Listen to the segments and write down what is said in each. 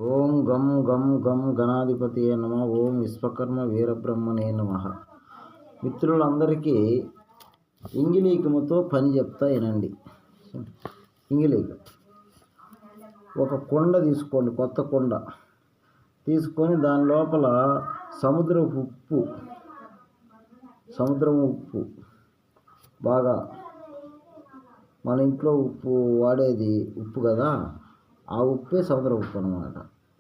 ఓం గం గం గం గణాధిపతియే నమ. ఓం విశ్వకర్మ వీరబ్రహ్మణే నమ. మిత్రులందరికీ ఇంగిలీకముతో పని చెప్తా వినండి. ఇంగిలీక ఒక కుండ తీసుకోండి, కొత్త కుండ తీసుకొని దాని లోపల సముద్రం ఉప్పు బాగా, మన ఇంట్లో ఉప్పు వాడేది ఉప్పు కదా, ఆ ఉప్పే సముద్ర ఉప్పు అనమాట,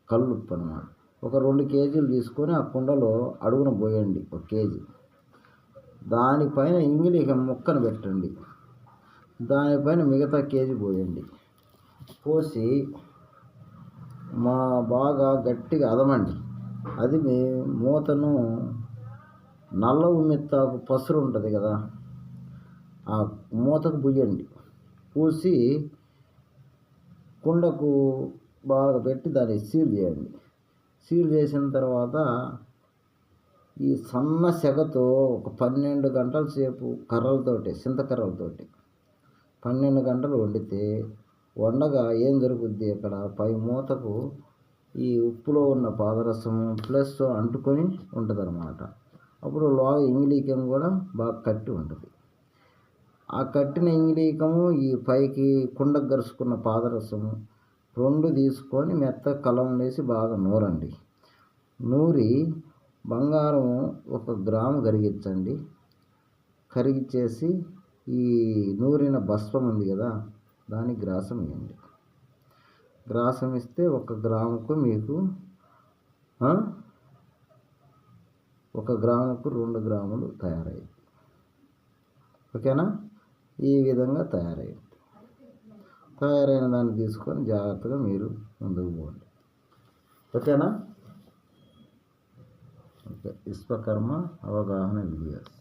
కళ్ళు ఉప్పు అనమాట. ఒక 2 కేజీలు తీసుకొని ఆ కుండలో అడుగున పోయండి, 1 కేజీ. దానిపైన ఇంగిలిక ముక్కను పెట్టండి, దానిపైన మిగతా కేజీ పోయండి. పోసి బాగా గట్టిగా అదమండి. అది మూతను నల్ల ఉమ్మెత్తాకు పసురు ఉంటుంది కదా, ఆ మూతకు పుయ్యండి. పూసి కుండకు బాగా పెట్టి దాన్ని సీల్ చేయండి. సీల్ చేసిన తర్వాత ఈ సన్న సెగతో ఒక 12 గంటల సేపు కర్రలతోటి, చింతకర్రలతోటి 12 గంటలు వండితే, వండగా ఏం జరుగుద్ది, అక్కడ పై మూతకు ఈ ఉప్పులో ఉన్న పాదరసం ప్లస్ అంటుకొని ఉంటుంది అన్నమాట. అప్పుడు లోగా ఇంగిలీకం కూడా బాగా కట్టి ఉంటుంది. ఆ కట్టిన ఇంగిలీకము ఈ పైకి కుండకు గరుచుకున్న పాదరసము 2 తీసుకొని మెత్త కలం వేసి బాగా నూరండి. నూరి బంగారం 1 గ్రాము కరిగించండి. కరిగించేసి ఈ నూరిన భస్మం ఉంది కదా, దానికి గ్రాసం ఇవ్వండి. గ్రాసం ఇస్తే 1 గ్రాముకు మీకు 1 గ్రాముకు 2 గ్రాములు తయారయ్యింది. ఓకేనా? ఈ విధంగా తయారైన దాన్ని తీసుకొని జాగ్రత్తగా మీరు ముందుకు పోండి. ఓకేనా? ఓకే. విశ్వకర్మ అవగాహన వీడియోస్.